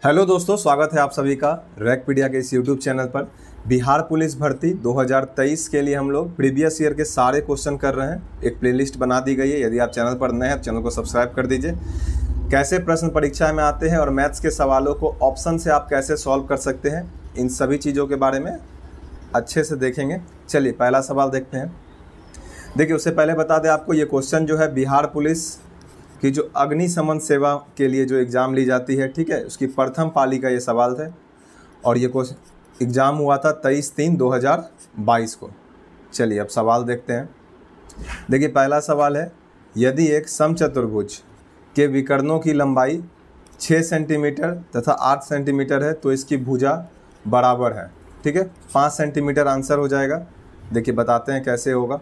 Hello दोस्तों, स्वागत है आप सभी का रैकपीडिया के इस यूट्यूब चैनल पर। बिहार पुलिस भर्ती 2023 के लिए हम लोग प्रीवियस ईयर के सारे क्वेश्चन कर रहे हैं। एक प्लेलिस्ट बना दी गई है। यदि आप चैनल पर नए हैं तो चैनल को सब्सक्राइब कर दीजिए। कैसे प्रश्न परीक्षा में आते हैं और मैथ्स के सवालों को ऑप्शन से आप कैसे सॉल्व कर सकते हैं, इन सभी चीज़ों के बारे में अच्छे से देखेंगे। चलिए पहला सवाल देखते हैं। देखिए, उससे पहले बता दें आपको, ये क्वेश्चन जो है बिहार पुलिस कि जो अग्निशमन सेवा के लिए जो एग्ज़ाम ली जाती है, ठीक है, उसकी प्रथम पाली का ये सवाल था और ये एग्ज़ाम हुआ था 23/3/2022 को। चलिए अब सवाल देखते हैं। देखिए पहला सवाल है, यदि एक समचतुर्भुज के विकर्णों की लंबाई 6 सेंटीमीटर तथा 8 सेंटीमीटर है तो इसकी भुजा बराबर है, ठीक है। 5 सेंटीमीटर आंसर हो जाएगा। देखिए बताते हैं कैसे होगा।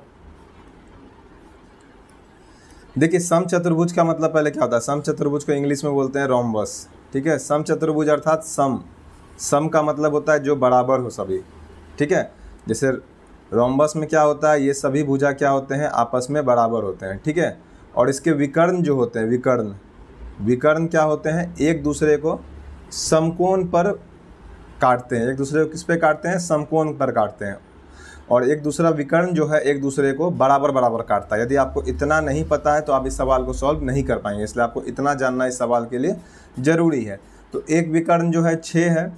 देखिए समचतुर्भुज का मतलब पहले क्या होता है। समचतुर्भुज को इंग्लिश में बोलते हैं रोम्बस, ठीक है। समचतुर्भुज अर्थात सम का मतलब होता है जो बराबर हो सभी, ठीक है। जैसे रोम्बस में क्या होता है, ये सभी भुजा क्या होते हैं, आपस में बराबर होते हैं, ठीक है। और इसके विकर्ण जो होते हैं, विकर्ण क्या होते हैं, एक दूसरे को समकोण पर काटते हैं। एक दूसरे को किस पे काटते हैं, समकोण पर काटते हैं। और एक दूसरा विकर्ण जो है एक दूसरे को बराबर बराबर काटता है। यदि आपको इतना नहीं पता है तो आप इस सवाल को सॉल्व नहीं कर पाएंगे, इसलिए आपको इतना जानना इस सवाल के लिए ज़रूरी है। तो एक विकर्ण जो है 6 है,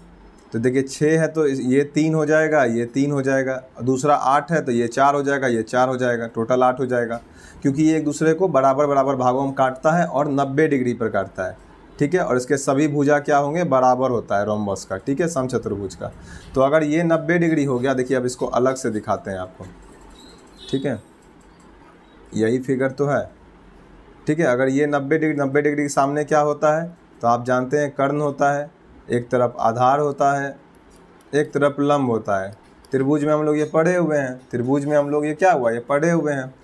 तो देखिए 6 है तो ये 3 हो जाएगा, ये 3 हो जाएगा। दूसरा 8 है तो ये 4 हो जाएगा, ये 4 हो जाएगा, टोटल 8 हो जाएगा। क्योंकि ये एक दूसरे को बराबर बराबर भागों में काटता है और 90 डिग्री पर काटता है, ठीक है। और इसके सभी भुजा क्या होंगे, बराबर होता है रोम्बस का, ठीक है, समचतुर्भुज का। तो अगर ये 90 डिग्री हो गया, देखिए अब इसको अलग से दिखाते हैं आपको, ठीक है। यही फिगर तो है, ठीक है। अगर ये 90 डिग्री के सामने क्या होता है, तो आप जानते हैं कर्ण होता है, एक तरफ आधार होता है, एक तरफ लंब होता है। त्रिभुज में हम लोग ये पढ़े हुए हैं, त्रिभुज में हम लोग ये क्या हुआ, ये पढ़े हुए हैं।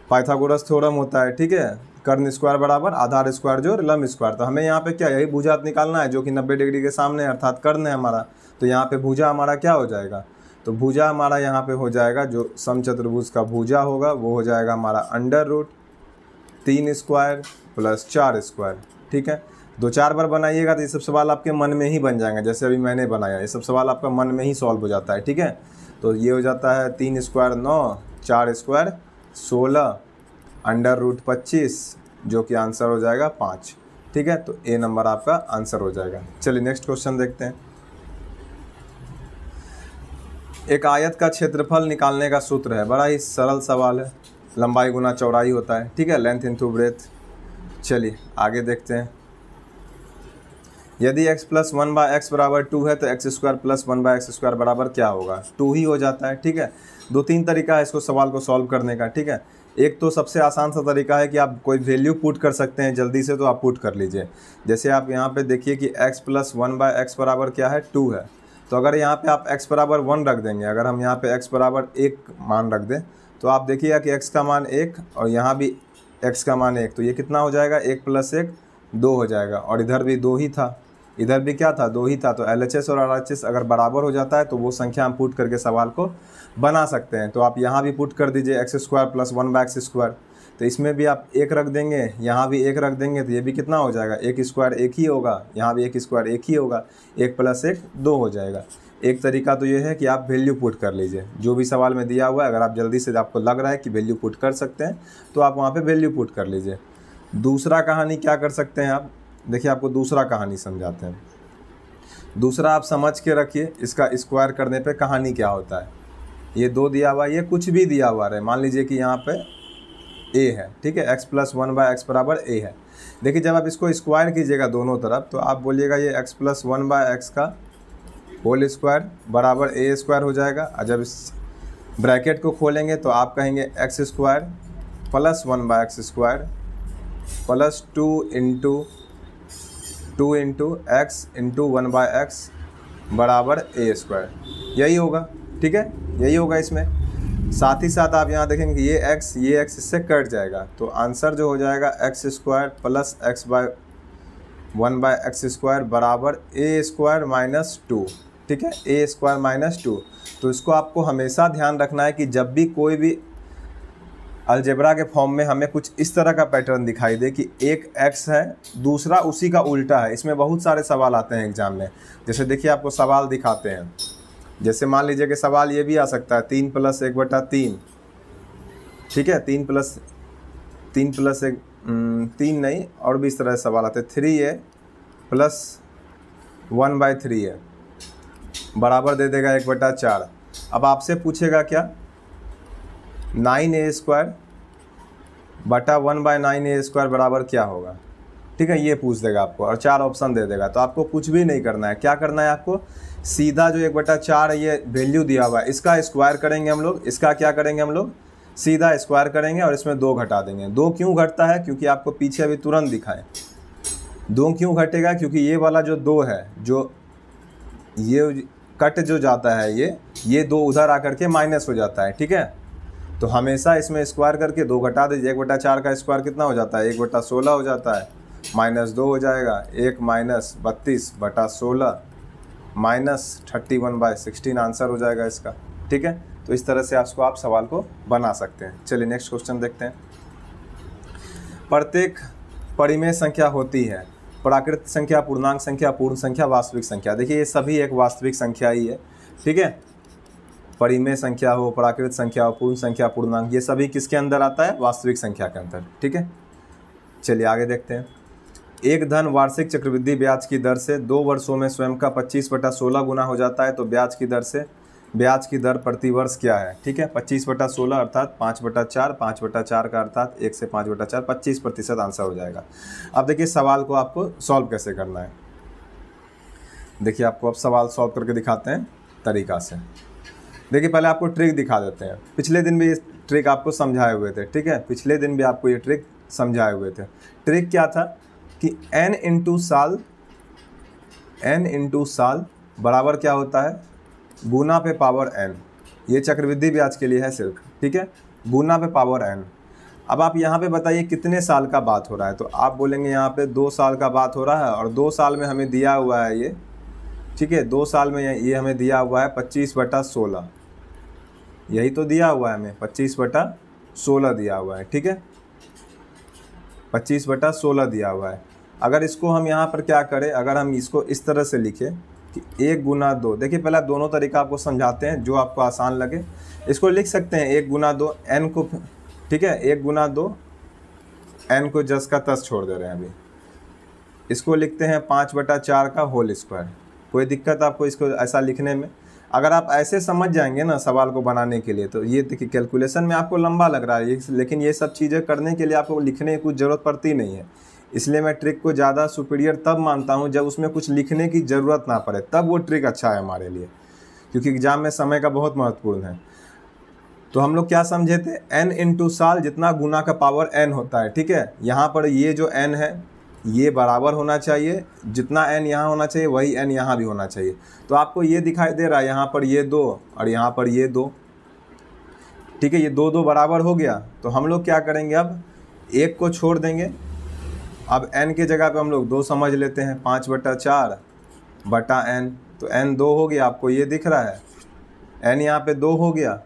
पाइथागोरस थ्योरम होता है, ठीक है। कर्ण स्क्वायर बराबर आधार स्क्वायर जो लंब स्क्वायर। तो हमें यहाँ पे क्या, यही भुजा निकालना है जो कि 90 डिग्री के सामने अर्थात कर्ण है हमारा। तो यहाँ पे भुजा हमारा क्या हो जाएगा, तो भुजा हमारा यहाँ पे हो जाएगा, जो समचतुर्भुज का भुजा होगा वो हो जाएगा हमारा √3 स्क्वायर प्लस 4 स्क्वायर, ठीक है। 2-4 बार बनाइएगा तो ये सब सवाल आपके मन में ही बन जाएंगे, जैसे अभी मैंने बनाया। ये सब सवाल आपका मन में ही सॉल्व हो जाता है, ठीक है। तो ये हो जाता है 3 स्क्वायर 9, 4 स्क्वायर 16, √25 जो कि आंसर हो जाएगा 5, ठीक है। तो ए नंबर आपका आंसर हो जाएगा। चलिए नेक्स्ट क्वेश्चन देखते हैं। एक आयत का क्षेत्रफल निकालने का सूत्र है, बड़ा ही सरल सवाल है। लंबाई गुना चौड़ाई होता है, ठीक है, लेंथ इंटू ब्रेथ। चलिए आगे देखते हैं। यदि x + 1/x बराबर 2 है तो x² + 1/x² बराबर क्या होगा, 2 ही हो जाता है, ठीक है। 2-3 तरीका है इसको सवाल को सॉल्व करने का, ठीक है। एक तो सबसे आसान सा तरीका है कि आप कोई वैल्यू पुट कर सकते हैं जल्दी से, तो आप पुट कर लीजिए। जैसे आप यहाँ पे देखिए कि x + 1/x बराबर क्या है, 2 है। तो अगर यहाँ पे आप x बराबर 1 रख देंगे, अगर हम यहाँ पे x बराबर 1 मान रख दें, तो आप देखिएगा कि x का मान 1 और यहाँ भी x का मान 1, तो ये कितना हो जाएगा, 1 + 1 2 हो जाएगा। और इधर भी 2 ही था, इधर भी क्या था, 2 ही था। तो LHS और RHS अगर बराबर हो जाता है तो वो संख्या हम पुट करके सवाल को बना सकते हैं। तो आप यहाँ भी पुट कर दीजिए x² + 1/x²। तो इसमें भी आप 1 रख देंगे, यहाँ भी 1 रख देंगे, तो ये भी कितना हो जाएगा, 1² 1 ही होगा, यहाँ भी 1² 1 ही होगा, 1 + 1 2 हो जाएगा। एक तरीका तो ये है कि आप वैल्यू पुट कर लीजिए, जो भी सवाल में दिया हुआ है। अगर आप जल्दी से आपको लग रहा है कि वैल्यू पुट कर सकते हैं तो आप वहाँ पर वैल्यू पुट कर लीजिए। दूसरा कहानी क्या कर सकते हैं आप, देखिए आपको दूसरा कहानी समझाते हैं। दूसरा आप समझ के रखिए, इसका स्क्वायर करने पे कहानी क्या होता है। ये 2 दिया हुआ है, ये कुछ भी दिया हुआ है, मान लीजिए कि यहाँ पे a है, ठीक है, x + 1/x बराबर a है। देखिए जब आप इसको स्क्वायर कीजिएगा दोनों तरफ, तो आप बोलिएगा ये x + 1/x का होल स्क्वायर बराबर a² हो जाएगा। और जब इस ब्रैकेट को खोलेंगे तो आप कहेंगे x² + 1/x² plus 2 into x into 1/x बराबर a², यही होगा, ठीक है, यही होगा इसमें। साथ ही साथ आप यहाँ देखेंगे कि ये x इससे कट जाएगा, तो आंसर जो हो जाएगा x² + x 1/x² बराबर a² - 2, ठीक है, a² - 2। तो इसको आपको हमेशा ध्यान रखना है कि जब भी कोई भी अलजेब्रा के फॉर्म में हमें कुछ इस तरह का पैटर्न दिखाई दे कि एक x है, दूसरा उसी का उल्टा है। इसमें बहुत सारे सवाल आते हैं एग्जाम में। जैसे देखिए आपको सवाल दिखाते हैं, जैसे मान लीजिए कि सवाल ये भी आ सकता है 3 + 1/3, ठीक है, 3 + 1 3 नहीं, और भी इस तरह से सवाल आते हैं। 3a + 1/3 है बराबर दे देगा 1/4। अब आपसे पूछेगा क्या, 9a² बटा 1/9a² बराबर क्या होगा, ठीक है, ये पूछ देगा आपको और 4 ऑप्शन दे देगा। तो आपको कुछ भी नहीं करना है, क्या करना है आपको, सीधा जो 1/4 है ये वैल्यू दिया हुआ है, इसका स्क्वायर करेंगे हम लोग। इसका क्या करेंगे हम लोग, सीधा स्क्वायर करेंगे और इसमें 2 घटा देंगे। 2 क्यों घटता है, क्योंकि आपको पीछे अभी तुरंत दिखाएं। 2 क्यों घटेगा, क्योंकि ये वाला जो 2 है, जो ये कट जो जाता है, ये 2 उधर आकर के माइनस हो जाता है, ठीक है। तो हमेशा इसमें स्क्वायर करके 2 घटा दीजिए। 1/4 का स्क्वायर कितना हो जाता है, 1/16 हो जाता है, -2 हो जाएगा, 1 - 32/16 -31/16 आंसर हो जाएगा इसका, ठीक है। तो इस तरह से आप सवाल को बना सकते हैं। चलिए नेक्स्ट क्वेश्चन देखते हैं। प्रत्येक परिमेय संख्या होती है प्राकृत संख्या, पूर्णांक संख्या, पूर्ण संख्या, वास्तविक संख्या। देखिए ये सभी एक वास्तविक संख्या ही है, ठीक है। परिमेय संख्या हो, प्राकृत संख्या हो, पूर्ण संख्या, पूर्णांक, ये सभी किसके अंदर आता है, वास्तविक संख्या के अंदर, ठीक है। चलिए आगे देखते हैं। एक धन वार्षिक चक्रवृद्धि ब्याज की दर से 2 वर्षों में स्वयं का 25/16 गुना हो जाता है, तो ब्याज की दर प्रति वर्ष क्या है, ठीक है। 25/16 अर्थात 5/4, 5/4 का अर्थात 1 से 5/4, 25% आंसर हो जाएगा। अब देखिए सवाल को आपको सॉल्व कैसे करना है। देखिए आपको अब सवाल सॉल्व करके दिखाते हैं तरीका से। देखिए पहले आपको ट्रिक दिखा देते हैं। पिछले दिन भी ये ट्रिक आपको समझाए हुए थे, ठीक है, पिछले दिन भी आपको ये ट्रिक समझाए हुए थे। ट्रिक क्या था कि n × साल बराबर क्या होता है, गुना पे पावर n। ये चक्रवृद्धि ब्याज के लिए है सिर्फ, ठीक है, गुना पे पावर n। अब आप यहाँ पे बताइए कितने साल का बात हो रहा है, तो आप बोलेंगे यहाँ पे 2 साल का बात हो रहा है, और 2 साल में हमें दिया हुआ है ये, ठीक है, 2 साल में ये हमें दिया हुआ है 25/16, यही तो दिया हुआ है हमें, 25/16 दिया हुआ है, ठीक है, 25/16 दिया हुआ है। अगर इसको हम यहाँ पर क्या करें, अगर हम इसको इस तरह से लिखें कि 1 × 2, देखिए पहले दोनों तरीका आपको समझाते हैं जो आपको आसान लगे। इसको लिख सकते हैं 1 × 2 n को, ठीक है, 1 × 2 n को जस का तस छोड़ दे रहे हैं अभी। इसको लिखते हैं 5/4 का होल स्क्वायर। कोई दिक्कत आपको इसको ऐसा लिखने में? अगर आप ऐसे समझ जाएंगे ना सवाल को बनाने के लिए, तो ये देखिए कैलकुलेशन में आपको लंबा लग रहा है, लेकिन ये सब चीज़ें करने के लिए आपको लिखने की कुछ ज़रूरत पड़ती नहीं है। इसलिए मैं ट्रिक को ज़्यादा सुपीरियर तब मानता हूँ जब उसमें कुछ लिखने की ज़रूरत ना पड़े, तब वो ट्रिक अच्छा है हमारे लिए, क्योंकि एग्जाम में समय का बहुत महत्वपूर्ण है। तो हम लोग क्या समझे थे, n × साल जितना गुना का पावर n होता है, ठीक है। यहाँ पर ये जो n है ये बराबर होना चाहिए, जितना n यहाँ होना चाहिए वही n यहाँ भी होना चाहिए। तो आपको ये दिखाई दे रहा है यहाँ पर ये 2 और यहाँ पर ये 2, ठीक है, ये 2 2 बराबर हो गया। तो हम लोग क्या करेंगे, अब 1 को छोड़ देंगे, अब n के जगह पे हम लोग 2 समझ लेते हैं, 5/4 बटा n, तो n 2 हो गया, आपको ये दिख रहा है, n यहाँ पे 2 हो गया,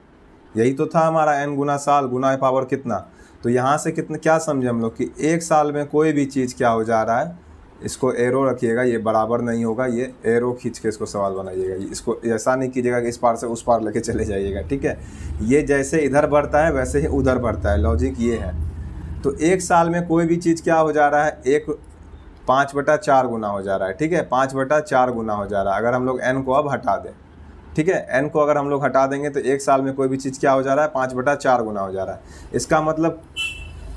यही तो था हमारा n × साल गुना पावर कितना। तो यहाँ से कितना क्या समझे हम लोग कि 1 साल में कोई भी चीज़ क्या हो जा रहा है, इसको एरो रखिएगा, ये बराबर नहीं होगा, ये एरो खींच के इसको सवाल बनाइएगा, इसको ऐसा नहीं कीजिएगा कि इस पार से उस पार लेके चले जाइएगा, ठीक है। ये जैसे इधर बढ़ता है वैसे ही उधर बढ़ता है, लॉजिक ये है। तो 1 साल में कोई भी चीज़ क्या हो जा रहा है, 5/4 गुना हो जा रहा है, ठीक है, 5/4 गुना हो जा रहा है। अगर हम लोग n को अब हटा दें, ठीक है, n को अगर हम लोग हटा देंगे तो 1 साल में कोई भी चीज़ क्या हो जा रहा है, 5/4 गुना हो जा रहा है। इसका मतलब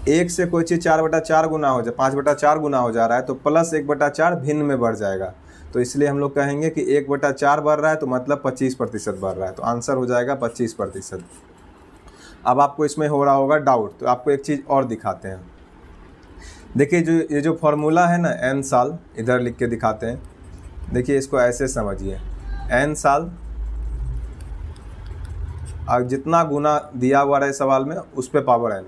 1 से कोई चीज़ 4/4 गुना हो जाए, 5/4 गुना हो जा रहा है, तो प्लस 1/4 भिन्न में बढ़ जाएगा। तो इसलिए हम लोग कहेंगे कि 1/4 बढ़ रहा है तो मतलब 25% बढ़ रहा है, तो आंसर हो जाएगा 25%। अब आपको इसमें हो रहा होगा डाउट, तो आपको एक चीज़ और दिखाते हैं। देखिए ये जो फॉर्मूला है ना, n साल, इधर लिख के दिखाते हैं। देखिए इसको ऐसे समझिए, n साल और जितना गुना दिया हुआ रहे सवाल में उस पे पावर n।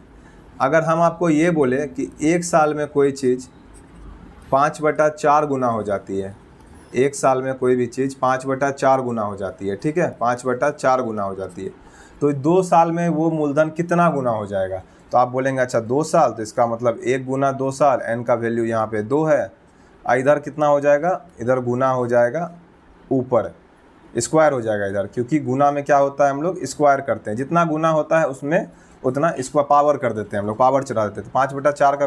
अगर हम आपको ये बोले कि 1 साल में कोई चीज़ 5/4 गुना हो जाती है, 1 साल में कोई भी चीज़ 5/4 गुना हो जाती है, ठीक है, 5/4 गुना हो जाती है, तो 2 साल में वो मूलधन कितना गुना हो जाएगा। तो आप बोलेंगे अच्छा 2 साल, तो इसका मतलब 1 गुना 2 साल, n का वैल्यू यहाँ पे 2 है। इधर कितना हो जाएगा, इधर गुना हो जाएगा, ऊपर स्क्वायर हो जाएगा इधर, क्योंकि गुना में क्या होता है हम लोग स्क्वायर करते हैं, जितना गुना होता है उसमें उतना इसको पावर कर देते हैं हम लोग, पावर चढ़ा देते हैं। तो 5/4 का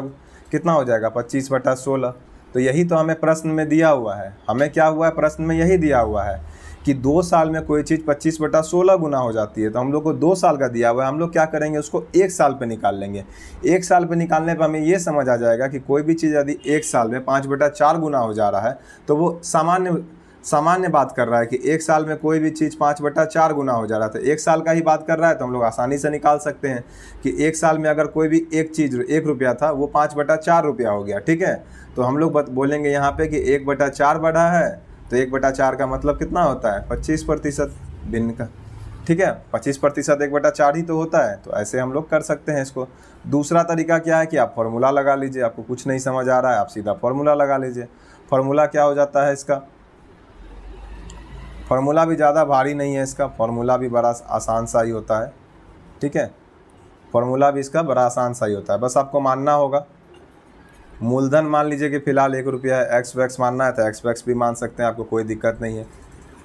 कितना हो जाएगा 25/16। तो यही तो हमें प्रश्न में दिया हुआ है, हमें क्या हुआ है प्रश्न में यही दिया हुआ है कि 2 साल में कोई चीज़ 25/16 गुना हो जाती है। तो हम लोग को 2 साल का दिया हुआ है, हम लोग क्या करेंगे उसको 1 साल पे निकाल लेंगे। 1 साल पे निकालने पर हमें ये समझ आ जाएगा कि कोई भी चीज़ यदि 1 साल में 5/4 गुना हो जा रहा है तो वो सामान्य बात कर रहा है कि 1 साल में कोई भी चीज़ 5/4 गुना हो जा रहा था, 1 साल का ही बात कर रहा है। तो हम लोग आसानी से निकाल सकते हैं कि 1 साल में अगर कोई भी एक चीज़ 1 रुपया था वो 5/4 रुपया हो गया, ठीक है। तो हम लोग बोलेंगे यहाँ पे कि 1/4 बढ़ा है, तो 1/4 का मतलब कितना होता है 25% भिन्न का, ठीक है। 25% 1/4 ही तो होता है। तो ऐसे हम लोग कर सकते हैं इसको। दूसरा तरीका क्या है कि आप फॉर्मूला लगा लीजिए, आपको कुछ नहीं समझ आ रहा है आप सीधा फॉर्मूला लगा लीजिए। फॉर्मूला क्या हो जाता है इसका, फॉर्मूला भी ज़्यादा भारी नहीं है इसका, फॉर्मूला भी बड़ा आसान सा ही होता है, ठीक है। फॉर्मूला भी इसका बड़ा आसान सा ही होता है, बस आपको मानना होगा। मूलधन मान लीजिए कि फ़िलहाल 1 रुपया है, एक्स वैक्स मानना है तो एक्स वैक्स भी मान सकते हैं, आपको कोई दिक्कत नहीं है।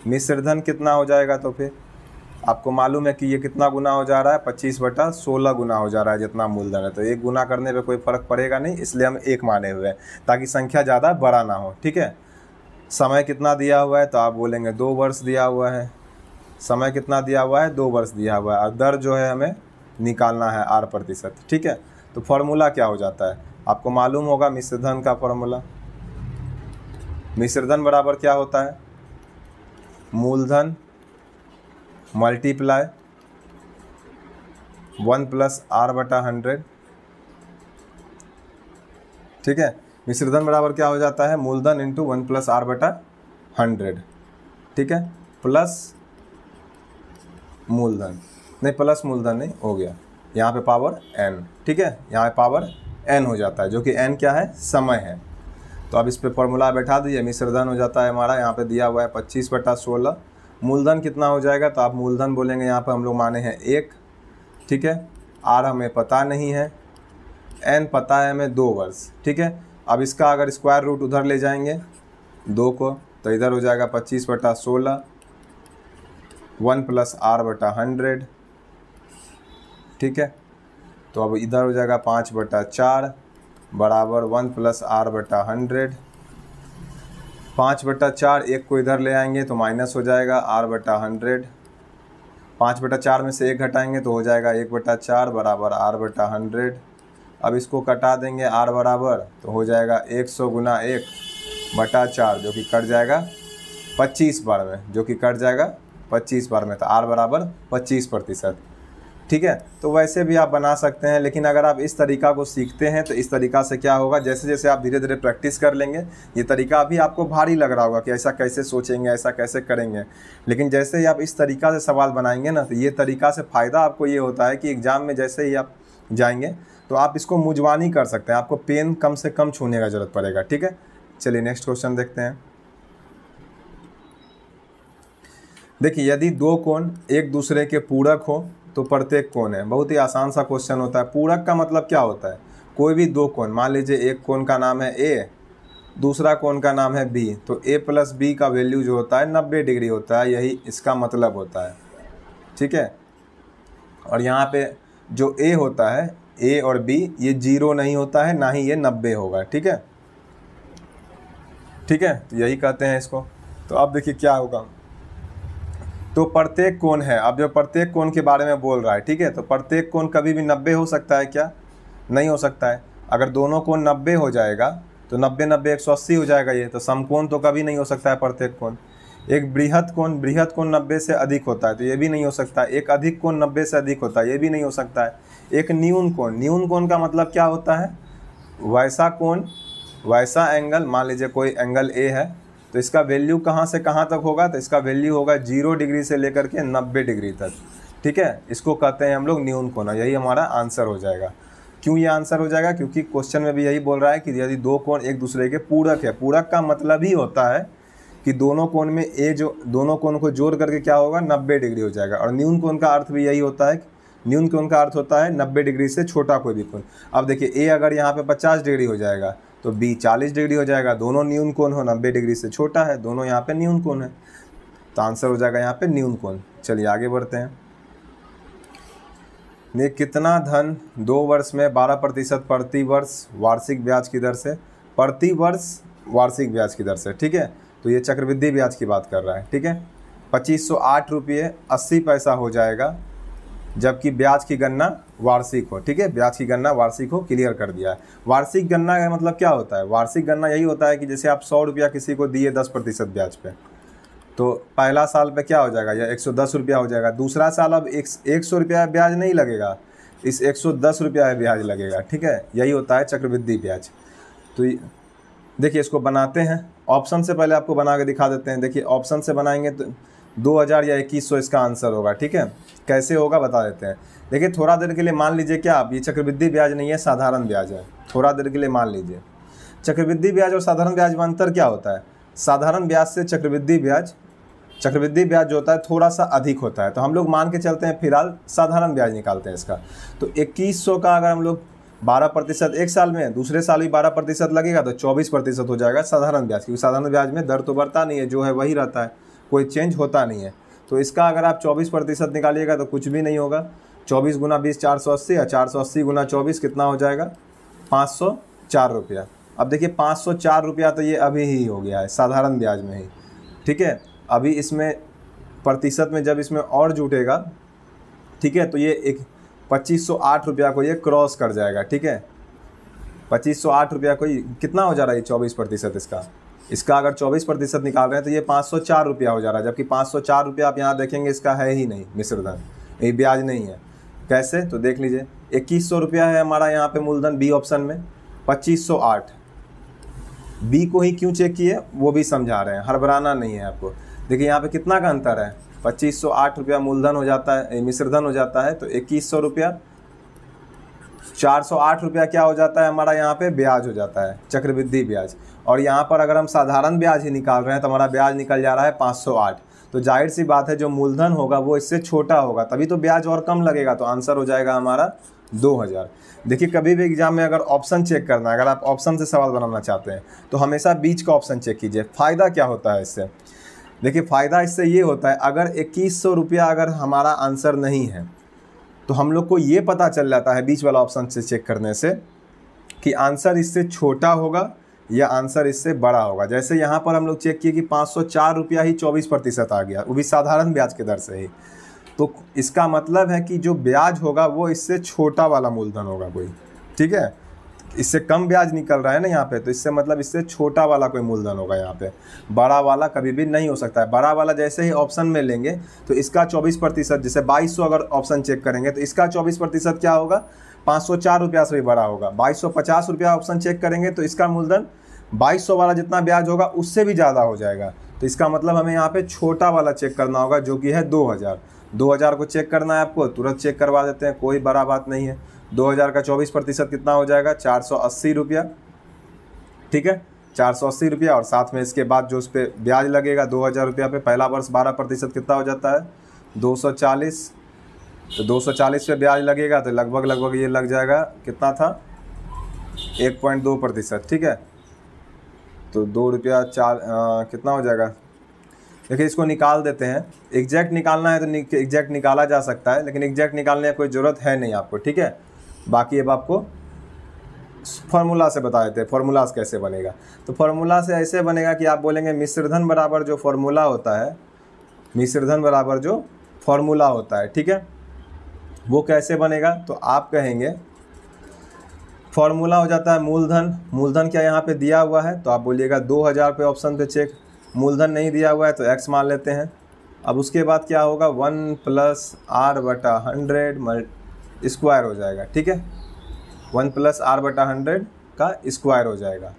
मिश्रधन कितना हो जाएगा, तो फिर आपको मालूम है कि ये कितना गुना हो जा रहा है 25/16 गुना हो जा रहा है जितना मूलधन है। तो 1 गुना करने पे कोई फ़र्क पड़ेगा नहीं, इसलिए हम 1 माने हुए हैं ताकि संख्या ज़्यादा बड़ा ना हो, ठीक है। समय कितना दिया हुआ है, तो आप बोलेंगे 2 वर्ष दिया हुआ है। समय कितना दिया हुआ है 2 वर्ष दिया हुआ है, और दर जो है हमें निकालना है R%, ठीक है। तो फॉर्मूला क्या हो जाता है आपको मालूम होगा, मिश्रधन का फॉर्मूला। मिश्रधन बराबर क्या होता है, मूलधन मल्टीप्लाई 1 + R/100, ठीक है। मिश्रधन बराबर क्या हो जाता है, मूलधन इंटू 1 + R/100, ठीक है। प्लस मूलधन नहीं, प्लस मूलधन नहीं हो गया, यहाँ पे पावर n, ठीक है। यहाँ पे पावर n हो जाता है, जो कि n क्या है, समय है। तो अब इस पे फॉर्मूला बैठा दीजिए, मिश्रधन हो जाता है हमारा, यहाँ पे दिया हुआ है 25/16। मूलधन कितना हो जाएगा, तो आप मूलधन बोलेंगे, यहाँ पे हम लोग माने हैं 1, ठीक है। r हमें पता नहीं है, n पता है हमें 2 वर्ष, ठीक है। अब इसका अगर स्क्वायर रूट उधर ले जाएंगे 2 को, तो इधर हो जाएगा 25/16 1 + R/100, ठीक है। तो अब इधर हो जाएगा 5/4 बराबर 1 + R/100। 5/4 1 को इधर ले आएंगे तो माइनस हो जाएगा R/100। 5/4 में से 1 घटाएंगे तो हो जाएगा 1/4 बराबर R/100। अब इसको कटा देंगे R बराबर, तो हो जाएगा 100 गुना 1/4, जो कि कट जाएगा 25 बार में, जो कि कट जाएगा 25 बार में। तो R बराबर 25%, ठीक है। तो वैसे भी आप बना सकते हैं, लेकिन अगर आप इस तरीका को सीखते हैं तो इस तरीका से क्या होगा, जैसे जैसे आप धीरे धीरे प्रैक्टिस कर लेंगे, ये तरीका अभी आपको भारी लग रहा होगा कि ऐसा कैसे सोचेंगे, ऐसा कैसे करेंगे, लेकिन जैसे ही आप इस तरीका से सवाल बनाएंगे ना, तो ये तरीका से फ़ायदा आपको ये होता है कि एग्ज़ाम में जैसे ही आप जाएंगे तो आप इसको मुजवानी कर सकते हैं, आपको पेन कम से कम छूने का ज़रूरत पड़ेगा, ठीक है। चलिए नेक्स्ट क्वेश्चन देखते हैं। देखिए, यदि 2 कोण एक दूसरे के पूरक हो तो प्रत्येक कोण है। बहुत ही आसान सा क्वेश्चन होता है। पूरक का मतलब क्या होता है, कोई भी 2 कोण, मान लीजिए एक कोण का नाम है A, दूसरा कोण का नाम है B, तो A + B का वैल्यू जो होता है 90 डिग्री होता है, यही इसका मतलब होता है, ठीक है। और यहाँ पे जो A होता है, A और B, ये 0 नहीं होता है, ना ही ये 90 होगा, ठीक है, ठीक है। तो यही कहते हैं इसको। तो अब देखिए क्या होगा, तो प्रत्येक कोण है, अब जो प्रत्येक कोण के बारे में बोल रहा है, ठीक है। तो प्रत्येक कोण कभी भी 90 हो सकता है क्या, नहीं हो सकता है। अगर दोनों कोण 90 हो जाएगा तो 90 90 180 हो जाएगा ये, तो समकोण तो कभी नहीं हो सकता है प्रत्येक कोण। एक बृहत कोण 90 से अधिक होता है, तो ये भी नहीं हो सकता है। एक अधिक कोण 90 से अधिक होता है, ये भी नहीं हो सकता है। एक न्यून कोण का मतलब क्या होता है, वैसा कोण, वैसा एंगल, मान लीजिए कोई एंगल A है, तो इसका वैल्यू कहाँ से कहाँ तक होगा, तो इसका वैल्यू होगा 0 डिग्री से लेकर के 90 डिग्री तक, ठीक है। इसको कहते हैं हम लोग न्यून कोण, यही हमारा आंसर हो जाएगा। क्यों ये आंसर हो जाएगा, क्योंकि क्वेश्चन में भी यही बोल रहा है कि यदि 2 कोण एक दूसरे के पूरक है। पूरक का मतलब ही होता है कि दोनों कोण में दोनों कोण को जोड़ करके क्या होगा 90 डिग्री हो जाएगा। और न्यून कोण का अर्थ भी यही होता है न्यून कोण का अर्थ होता है 90 डिग्री से छोटा कोई भी कोण। अब देखिए ए अगर यहाँ पे 50 डिग्री हो जाएगा तो बी 40 डिग्री हो जाएगा, दोनों न्यून कोण हो, 90 डिग्री से छोटा है, दोनों यहाँ पे न्यून कोण है, तो आंसर हो जाएगा यहाँ पे न्यून कोण। चलिए आगे बढ़ते हैं। ने कितना धन 2 वर्ष में 12% प्रति वर्ष वार्षिक ब्याज की दर से, प्रति वर्ष वार्षिक ब्याज की दर से, ठीक है, तो ये चक्रवृद्धि ब्याज की बात कर रहा है, ठीक है। 2508 रुपये 80 पैसा हो जाएगा, जबकि ब्याज की गणना वार्षिक हो, ठीक है, ब्याज की गणना वार्षिक हो, क्लियर कर दिया है। वार्षिक गणना का मतलब क्या होता है? वार्षिक गणना यही होता है कि जैसे आप 100 रुपया किसी को दिए 10% ब्याज पे, तो पहला साल पे क्या हो जाएगा, या 110 रुपया हो जाएगा, दूसरा साल अब 100 रुपया ब्याज नहीं लगेगा, इस 110 रुपया ब्याज लगेगा, ठीक है, यही होता है चक्रवृद्धि ब्याज। तो देखिए इसको बनाते हैं, ऑप्शन से पहले आपको बना के दिखा देते हैं। देखिए ऑप्शन से बनाएंगे तो 2000 या 2100 इसका आंसर होगा, ठीक है। कैसे होगा बता देते हैं। देखिए थोड़ा देर के लिए मान लीजिए क्या आप, ये चक्रवृद्धि ब्याज नहीं है, साधारण ब्याज है, थोड़ा देर के लिए मान लीजिए। चक्रवृद्धि ब्याज और साधारण ब्याज में अंतर क्या होता है? साधारण ब्याज से चक्रवृद्धि ब्याज जो होता है थोड़ा सा अधिक होता है, तो हम लोग मान के चलते हैं फिलहाल साधारण ब्याज निकालते हैं इसका। तो 2100 का अगर हम लोग 12% एक साल में, दूसरे साल भी 12% लगेगा तो 24% हो जाएगा साधारण ब्याज, क्योंकि साधारण ब्याज में दर तो बढ़ता नहीं है, जो है वही रहता है, कोई चेंज होता नहीं है। तो इसका अगर आप 24% निकालिएगा तो कुछ भी नहीं होगा, 24 गुना 20 480, या 480 गुना 24 कितना हो जाएगा 504 रुपया। अब देखिए 504 रुपया तो ये अभी ही हो गया है साधारण ब्याज में ही, ठीक है। अभी इसमें प्रतिशत में जब इसमें और जुटेगा, ठीक है, तो ये एक 2508 रुपया को ये क्रॉस कर जाएगा, ठीक है। 2508 रुपया को कितना हो जा रहा है 24% इसका अगर 24% निकाल रहे हैं तो ये 504 रुपया हो जा रहा है, जबकि 504 रुपया आप यहाँ देखेंगे इसका है ही नहीं, मिश्रधन, ये ब्याज नहीं है। कैसे? तो देख लीजिए 2100 रुपया है हमारा यहाँ पे मूलधन बी ऑप्शन में, 2508 बी को ही क्यों चेक किए वो भी समझा रहे हैं, हड़बड़ाना नहीं है आपको। देखिए यहाँ पे कितना का अंतर है, 2508 रुपया मूलधन हो जाता है, मिश्रधन हो जाता है, तो 2100 रुपया, 408 रुपया क्या हो जाता है हमारा यहाँ पे ब्याज हो जाता है, चक्रवृद्धि ब्याज। और यहाँ पर अगर हम साधारण ब्याज ही निकाल रहे हैं तो हमारा ब्याज निकल जा रहा है 508। तो जाहिर सी बात है जो मूलधन होगा वो इससे छोटा होगा, तभी तो ब्याज और कम लगेगा, तो आंसर हो जाएगा हमारा 2000। देखिए कभी भी एग्जाम में अगर ऑप्शन चेक करना है, अगर आप ऑप्शन से सवाल बनाना चाहते हैं तो हमेशा बीच का ऑप्शन चेक कीजिए। फ़ायदा क्या होता है इससे? देखिए फ़ायदा इससे ये होता है, अगर 2100 रुपया अगर हमारा आंसर नहीं है तो हम लोग को ये पता चल जाता है बीच वाला ऑप्शन से चेक करने से कि आंसर इससे छोटा होगा या आंसर इससे बड़ा होगा। जैसे यहाँ पर हम लोग चेक किए कि 504 रुपया ही 24% आ गया, वो भी साधारण ब्याज के दर से ही, तो इसका मतलब है कि जो ब्याज होगा वो इससे छोटा वाला मूलधन होगा कोई, ठीक है। इससे कम ब्याज निकल रहा है ना यहाँ पे, तो इससे मतलब इससे छोटा वाला कोई मूलधन होगा यहाँ पे, बड़ा वाला कभी भी नहीं हो सकता है। बड़ा वाला जैसे ही ऑप्शन में लेंगे तो इसका 24%, जैसे 2200 अगर ऑप्शन चेक करेंगे तो इसका 24% क्या होगा 504 रुपया से भी बड़ा होगा। 2250 रुपया ऑप्शन चेक करेंगे तो इसका मूलधन 2200 वाला जितना ब्याज होगा उससे भी ज़्यादा हो जाएगा। तो इसका मतलब हमें यहाँ पे छोटा वाला चेक करना होगा जो कि है 2000। 2000 को चेक करना है आपको, तुरंत चेक करवा देते हैं, कोई बड़ा बात नहीं है। 2000 का 24% कितना हो जाएगा 480 रुपया, ठीक है, 480 रुपया। और साथ में इसके बाद जो उस पर ब्याज लगेगा 2000 रुपया पे, पहला वर्ष 12% कितना हो जाता है 240। तो 240 पे ब्याज लगेगा तो लगभग ये लग जाएगा, कितना था 1.2%, ठीक है। तो 2 रुपया 4 कितना हो जाएगा, देखिए इसको निकाल देते हैं। एग्जैक्ट निकालना है तो एग्जैक्ट निकाला जा सकता है, लेकिन एग्जैक्ट निकालने की कोई ज़रूरत है नहीं आपको, ठीक है। बाकी अब आपको फार्मूला से बता देते हैं फार्मूला कैसे बनेगा। तो फार्मूला से ऐसे बनेगा कि आप बोलेंगे मिश्रधन बराबर जो फार्मूला होता है, मिश्रधन बराबर जो फार्मूला होता है, ठीक है, वो कैसे बनेगा। तो आप कहेंगे फार्मूला हो जाता है मूलधन, मूलधन क्या यहाँ पे दिया हुआ है तो आप बोलिएगा 2000 पे ऑप्शन पे चेक, मूलधन नहीं दिया हुआ है तो x मान लेते हैं। अब उसके बाद क्या होगा 1 + r/100 स्क्वायर हो जाएगा, ठीक है, 1 + r/100 का स्क्वायर हो जाएगा।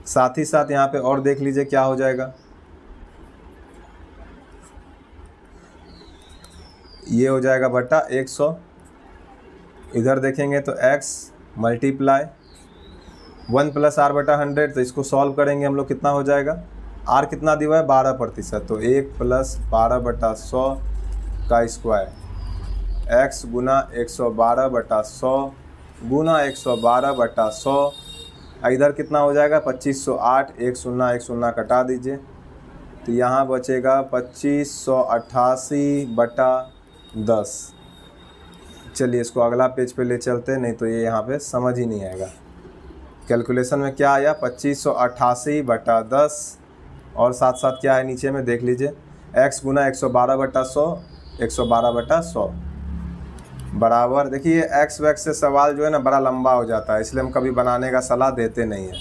साथ ही साथ यहाँ पे और देख लीजिए क्या हो जाएगा, ये हो जाएगा बटा 100। इधर देखेंगे तो x मल्टीप्लाई 1 + r/100, तो इसको सॉल्व करेंगे हम लोग, कितना हो जाएगा, r कितना दिया है 12%, तो 1 + 12/100 का स्क्वायर x गुना 112/100 गुना 112/100, इधर कितना हो जाएगा 2508, एक शून्य कटा दीजिए, तो यहाँ बचेगा 2588/10। चलिए इसको अगला पेज पे ले चलते हैं, नहीं तो ये यहाँ पे समझ ही नहीं आएगा। कैलकुलेशन में क्या आया 2588/10, और साथ साथ क्या है नीचे में देख लीजिए, x गुना 112/100, 112/100 बराबर, देखिए x वैक्स से सवाल जो है ना बड़ा लंबा हो जाता है, इसलिए हम कभी बनाने का सलाह देते नहीं है।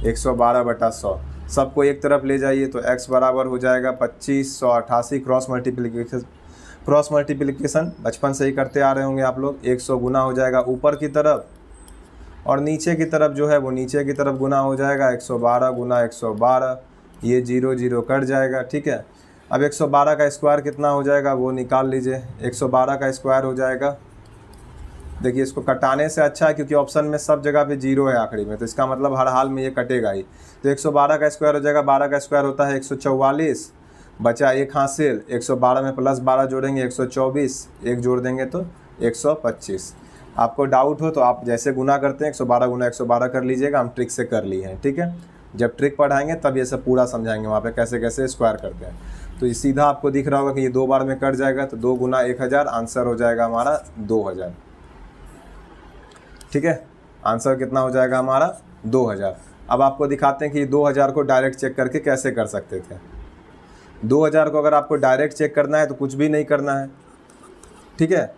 112/100 सबको एक तरफ ले जाइए, तो x बराबर हो जाएगा 2588, क्रॉस मल्टीप्लिकेशन बचपन से ही करते आ रहे होंगे आप लोग। 100 गुना हो जाएगा ऊपर की तरफ, और नीचे की तरफ जो है वो नीचे की तरफ गुना हो जाएगा। 112 गुना 112, ये 0 0 कट जाएगा, ठीक है। अब 112 का स्क्वायर कितना हो जाएगा वो निकाल लीजिए। 112 का स्क्वायर हो जाएगा, देखिए इसको कटाने से अच्छा है क्योंकि ऑप्शन में सब जगह पे 0 है आखिरी में, तो इसका मतलब हर हाल में ये कटेगा ही। तो 112 का स्क्वायर हो जाएगा, 12 का स्क्वायर होता है 144, बचा एक हासिल, 112 में प्लस 12 जोड़ेंगे 124, एक जोड़ देंगे तो 125। आपको डाउट हो तो आप जैसे गुना करते हैं 112 गुना 112 कर लीजिएगा, हम ट्रिक से कर लिए हैं, ठीक है। जब ट्रिक पढ़ाएंगे तब ये सब पूरा समझाएंगे, वहाँ पे कैसे कैसे स्क्वायर करते हैं। तो ये सीधा आपको दिख रहा होगा कि ये 2 बार में कट जाएगा, तो 2 गुना 1000, आंसर हो जाएगा हमारा 2000, ठीक है। आंसर कितना हो जाएगा हमारा 2000। अब आपको दिखाते हैं कि 2000 को डायरेक्ट चेक करके कैसे कर सकते थे। 2000 को अगर आपको डायरेक्ट चेक करना है तो कुछ भी नहीं करना है, ठीक है।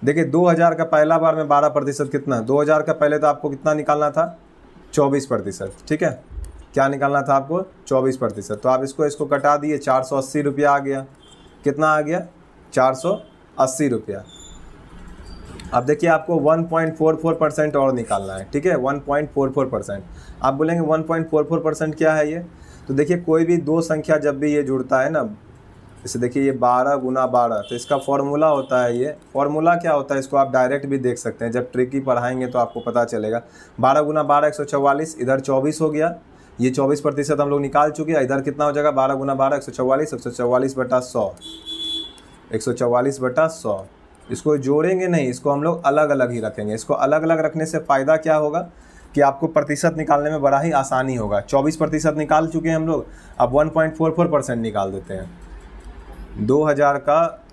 देखिए 2000 का पहला बार में 12% कितना है, 2000 का पहले तो आपको कितना निकालना था 24%, ठीक है। क्या निकालना था आपको 24%, तो आप इसको कटा दिए, 480 रुपया आ गया। कितना आ गया 480 रुपया। अब देखिए आपको 1.44% और निकालना है, ठीक है। 1.44%। आप बोलेंगे 1.44% क्या है ये, तो देखिए कोई भी दो संख्या जब भी ये जुड़ता है ना, जैसे देखिए ये 12 गुना 12, तो इसका फॉर्मूला होता है, ये फॉर्मूला क्या होता है इसको आप डायरेक्ट भी देख सकते हैं, जब ट्रिकी पढ़ाएंगे तो आपको पता चलेगा। 12 गुना 12 144, इधर 24 हो गया, ये 24% हम लोग निकाल चुके हैं। इधर कितना हो जाएगा 12 गुना 12 144, 144/100, 144/100। इसको जोड़ेंगे नहीं, इसको हम लोग अलग अलग ही रखेंगे। इसको अलग अलग रखने से फ़ायदा क्या होगा कि आपको प्रतिशत निकालने में बड़ा ही आसानी होगा। 24% निकाल चुके हैं हम लोग, अब 1.44% निकाल देते हैं। 2000 का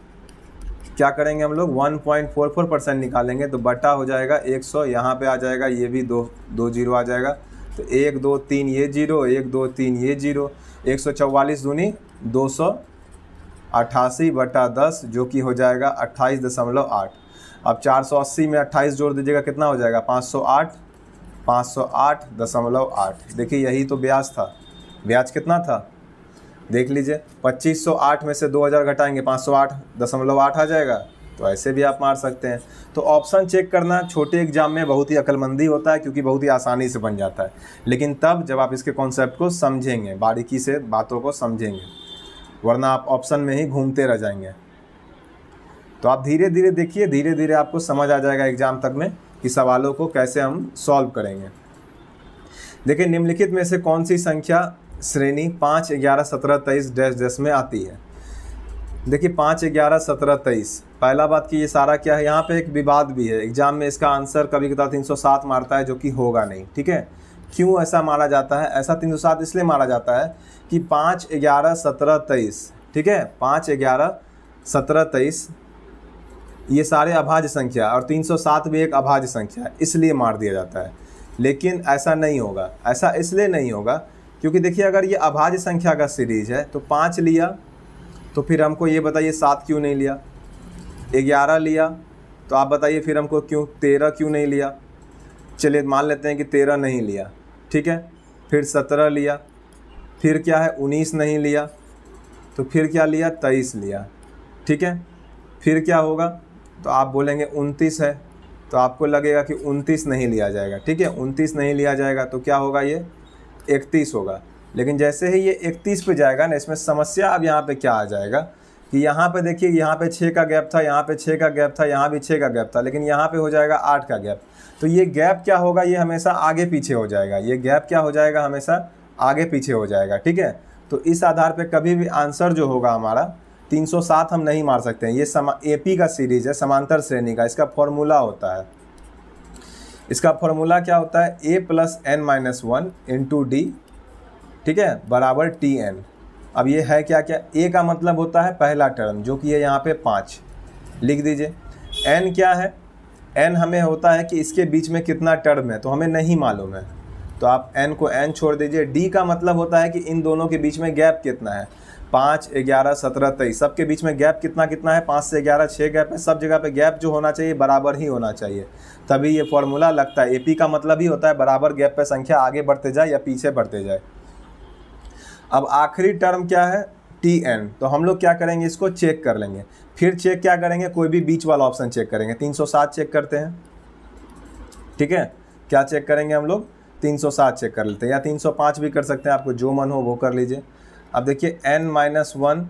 क्या करेंगे हम लोग 1.44% निकालेंगे, तो बटा हो जाएगा 100, यहाँ पे आ जाएगा, ये भी दो 0 आ जाएगा, तो 1 2 3 ये 0, 1 2 3 ये 0, 144 दूनी 288/10, जो कि हो जाएगा 28.8। अब 480 में 28 जोड़ दीजिएगा, कितना हो जाएगा 508, 508.8। देखिए यही तो ब्याज था। ब्याज कितना था देख लीजिए, 2508 में से 2000 घटाएंगे 508.8 आ जाएगा। तो ऐसे भी आप मार सकते हैं। तो ऑप्शन चेक करना छोटे एग्जाम में बहुत ही अक्लमंदी होता है, क्योंकि बहुत ही आसानी से बन जाता है, लेकिन तब जब आप इसके कॉन्सेप्ट को समझेंगे, बारीकी से बातों को समझेंगे, वरना आप ऑप्शन में ही घूमते रह जाएंगे। तो आप धीरे धीरे देखिए, धीरे धीरे आपको समझ आ जाएगा एग्जाम तक में कि सवालों को कैसे हम सॉल्व करेंगे। देखिए निम्नलिखित में से कौन सी संख्या श्रेणी 5 11 17 23 डैश डैश में आती है। देखिए 5 11 17 23, पहला बात कि ये सारा क्या है, यहाँ पे एक विवाद भी है एग्जाम में। इसका आंसर कभी कभी 307 मारता है, जो कि होगा नहीं, ठीक है। क्यों ऐसा मारा जाता है, ऐसा 307 इसलिए मारा जाता है कि 5 11 17 23, ठीक है, 5 11 17 23 ये सारे अभाज्य संख्या, और 307 भी एक अभाज्य संख्या है, इसलिए मार दिया जाता है। लेकिन ऐसा नहीं होगा, ऐसा इसलिए नहीं होगा क्योंकि देखिए अगर ये अभाज्य संख्या का सीरीज है तो 5 लिया, तो फिर हमको ये बताइए 7 क्यों नहीं लिया, 11 लिया, तो आप बताइए फिर हमको क्यों 13 क्यों नहीं लिया। चलिए मान लेते हैं कि 13 नहीं लिया, ठीक है, फिर 17 लिया, फिर क्या है 19 नहीं लिया, तो फिर क्या लिया 23 लिया, ठीक है। फिर क्या होगा, तो आप बोलेंगे 29 है, तो आपको लगेगा कि 29 नहीं लिया जाएगा, ठीक है, 29 नहीं लिया जाएगा, तो क्या होगा ये 31 होगा। लेकिन जैसे ही ये 31 पे जाएगा ना, इसमें समस्या अब यहाँ पे क्या आ जाएगा कि यहाँ पे देखिए, यहाँ पे 6 का गैप था, यहाँ पे 6 का गैप था, यहाँ भी 6 का गैप था, लेकिन यहाँ पे हो जाएगा 8 का गैप। तो ये गैप क्या होगा, ये हमेशा आगे पीछे हो जाएगा, ये गैप क्या हो जाएगा, हमेशा आगे पीछे हो जाएगा, ठीक है। तो इस आधार पे कभी भी आंसर जो होगा हमारा 307 हम नहीं मार सकते हैं, ये एपी का सीरीज है, समांतर श्रेणी का। इसका फॉर्मूला होता है, इसका फॉर्मूला क्या होता है, a plus n minus 1 into D, ठीक है, बराबर टी एन। अब ये है क्या क्या, a का मतलब होता है पहला टर्म जो कि है यहाँ पे 5, लिख दीजिए। n क्या है, n हमें होता है कि इसके बीच में कितना टर्म है, तो हमें नहीं मालूम है, तो आप n को n छोड़ दीजिए। d का मतलब होता है कि इन दोनों के बीच में गैप कितना है, 5, 11, 17, 23, सबके बीच में गैप कितना कितना है, 5 से 11 6 गैप है। सब जगह पे गैप जो होना चाहिए बराबर ही होना चाहिए, तभी ये फॉर्मूला लगता है। एपी का मतलब ही होता है बराबर गैप पे संख्या आगे बढ़ते जाए या पीछे बढ़ते जाए। अब आखिरी टर्म क्या है, टी एन, तो हम लोग क्या करेंगे, इसको चेक कर लेंगे। फिर चेक क्या करेंगे, कोई भी बीच वाला ऑप्शन चेक करेंगे। 307 चेक करते हैं, ठीक है, क्या चेक करेंगे हम लोग, 307 चेक कर लेते हैं, या 305 भी कर सकते हैं, आपको जो मन हो वो कर लीजिए। अब देखिए n माइनस 1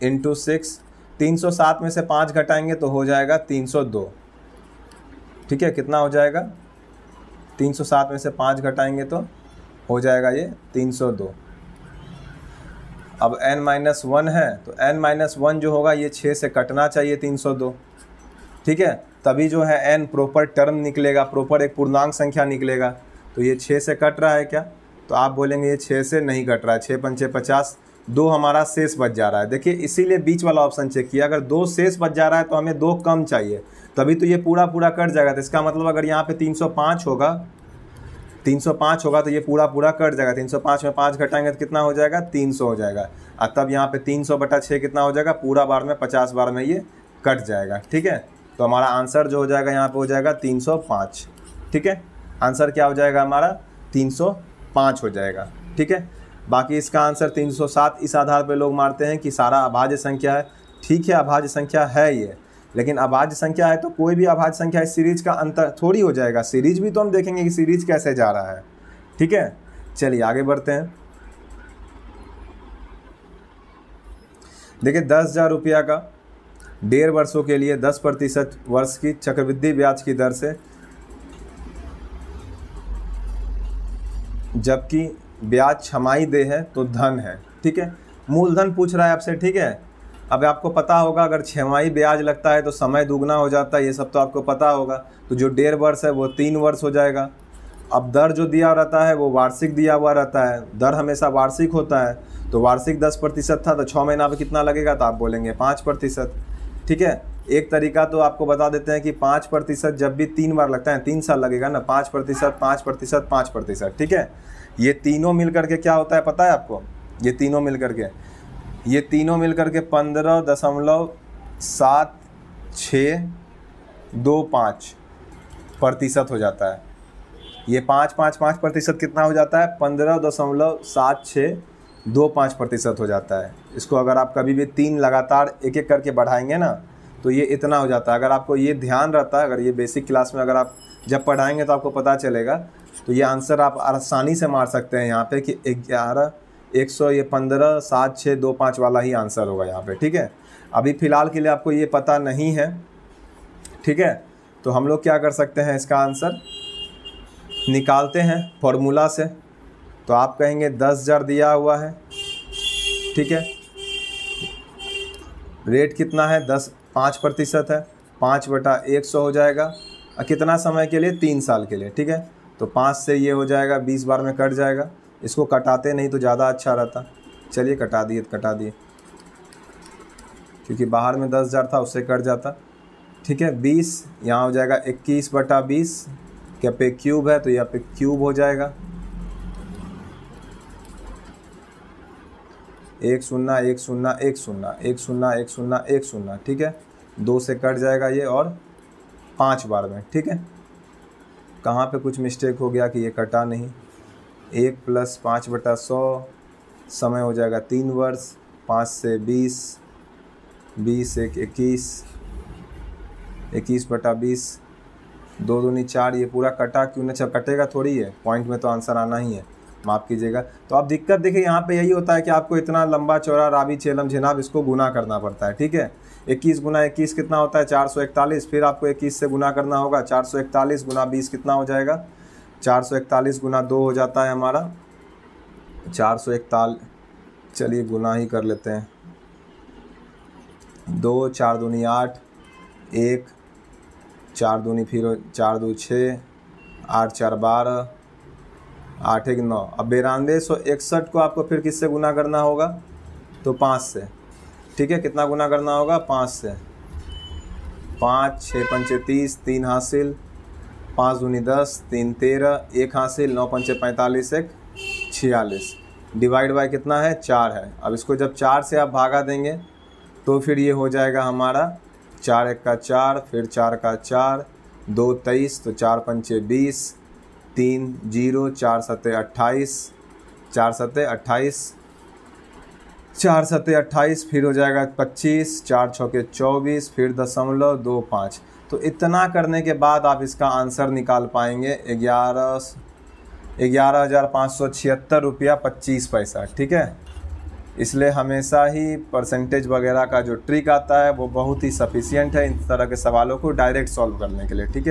इंटू 6, 307 में से 5 घटाएंगे तो हो जाएगा 302, ठीक है, कितना हो जाएगा, 307 में से 5 घटाएंगे तो हो जाएगा ये 302। अब n माइनस 1 है तो n माइनस 1 जो होगा ये 6 से कटना चाहिए 302, ठीक है, तभी जो है n प्रॉपर टर्म निकलेगा, प्रॉपर एक पूर्णांक संख्या निकलेगा। तो ये 6 से कट रहा है क्या, तो आप बोलेंगे ये 6 से नहीं कट रहा है, 6 पंचे 50, 2 हमारा शेष बच जा रहा है। देखिए इसीलिए बीच वाला ऑप्शन चेक किया, अगर 2 शेष बच जा रहा है तो हमें 2 कम चाहिए, तभी तो ये पूरा पूरा कट जाएगा। तो इसका मतलब अगर यहाँ पे 305 होगा, 305 होगा तो ये पूरा पूरा कट जाएगा। 305 में 5 घटाएंगे तो कितना हो जाएगा, 300 हो जाएगा। और तब यहाँ पे 300/6 कितना हो जाएगा, पूरा बार में 50 बार में ये कट जाएगा, ठीक है। तो हमारा आंसर जो हो जाएगा यहाँ पे हो जाएगा 305, ठीक है, आंसर क्या हो जाएगा हमारा 305 हो जाएगा, ठीक है। बाकी इसका आंसर 307 इस आधार पे लोग मारते हैं कि सारा अभाज्य संख्या है, ठीक है, अभाज्य संख्या है ये, लेकिन अभाज्य संख्या है तो कोई भी अभाज्य संख्या इस सीरीज का अंतर थोड़ी हो जाएगा, सीरीज भी तो हम देखेंगे कि सीरीज कैसे जा रहा है, ठीक है। चलिए आगे बढ़ते हैं। देखिए 10,000 रुपया का 1.5 वर्षों के लिए 10% वर्ष की चक्रवृद्धि ब्याज की दर से, जबकि ब्याज छमाही दे है तो धन है, ठीक है, मूलधन पूछ रहा है आपसे, ठीक है। अब आपको पता होगा अगर छमाही ब्याज लगता है तो समय दुगना हो जाता है, ये सब तो आपको पता होगा। तो जो 1.5 वर्ष है वो 3 वर्ष हो जाएगा। अब दर जो दिया रहता है वो वार्षिक दिया हुआ रहता है, दर हमेशा वार्षिक होता है, तो वार्षिक 10% था तो 6 महीना पे कितना लगेगा, तो आप बोलेंगे 5%, ठीक है। एक तरीका तो आपको बता देते हैं कि 5% जब भी 3 बार लगता है 3 साल लगेगा ना, 5%, 5%, 5%, ठीक है। ये तीनों मिल करके क्या होता है पता है आपको, ये तीनों मिल करके 15.7625% हो जाता है। ये 5% कितना हो जाता है, 15.7625% हो जाता है। इसको अगर आप कभी भी 3 लगातार एक एक करके बढ़ाएंगे ना तो ये इतना हो जाता है। अगर आपको ये ध्यान रहता है, अगर ये बेसिक क्लास में अगर आप जब पढ़ाएंगे तो आपको पता चलेगा, तो ये आंसर आप आसानी से मार सकते हैं यहाँ पे कि 15.7625 वाला ही आंसर होगा यहाँ पे, ठीक है। अभी फ़िलहाल के लिए आपको ये पता नहीं है, ठीक है, तो हम लोग क्या कर सकते हैं, इसका आंसर निकालते हैं फॉर्मूला से। तो आप कहेंगे 10,000 दिया हुआ है, ठीक है, रेट कितना है, 5% है, 5/100 हो जाएगा, और कितना समय के लिए, 3 साल के लिए, ठीक है। तो 5 से ये हो जाएगा 20 बार में कट जाएगा, इसको कटाते नहीं तो ज़्यादा अच्छा रहता। चलिए कटा दिए क्योंकि बाहर में 10,000 था उससे कट जाता, ठीक है। 20 यहाँ हो जाएगा 21/20, क्या पे क्यूब है तो यहाँ पे क्यूब हो जाएगा, 1 0 1 0 1 0 1 0 1 0 1 0, ठीक है। 2 से कट जाएगा ये और 5 बार में, ठीक है। कहाँ पे कुछ मिस्टेक हो गया कि ये कटा नहीं। 1 + 5/100 समय हो जाएगा 3 वर्ष, 5 से 20, 20 1 21, 21/20, 2 दूनी 4, ये पूरा कटा क्यों नहीं, अच्छा कटेगा थोड़ी है, पॉइंट में तो आंसर आना ही है, माफ़ कीजिएगा। तो अब दिक्कत देखिए यहाँ पे यही होता है कि आपको इतना लंबा चौड़ा राबी चेलम झेनाब इसको गुना करना पड़ता है, ठीक है। 21 × 21 कितना होता है, 441, फिर आपको 21 से गुना करना होगा, 441 × 20 कितना हो जाएगा, 441 × 2 हो जाता है हमारा 441, चलिए गुना ही कर लेते हैं, 2 4 दूनी 8, 1 4 दूनी फिर 4 2 6, 8 4 12, 8 1 9। अब 9261 को आपको फिर किससे गुना करना होगा? तो 5 से। ठीक है, कितना गुना करना होगा? 5 से। 5 6 पंचे 30, 3 हासिल, 5 दूनी 10, 3 13, 1 हासिल, 9 पंचे 45, 1 46। डिवाइड बाय कितना है? 4 है। अब इसको जब 4 से आप भागा देंगे तो फिर ये हो जाएगा हमारा 4 1 का 4, फिर 4 का 4, 2 23, तो 4 पंचे 20, 3 0, 4 7 28, 4 7 28, 4 7 28, फिर हो जाएगा 25, 4 6 के 24, फिर 0.25। तो इतना करने के बाद आप इसका आंसर निकाल पाएंगे 11,576 रुपया 25 पैसा। ठीक है, इसलिए हमेशा ही परसेंटेज वगैरह का जो ट्रिक आता है वो बहुत ही सफिशिएंट है इन तरह के सवालों को डायरेक्ट सॉल्व करने के लिए। ठीक है।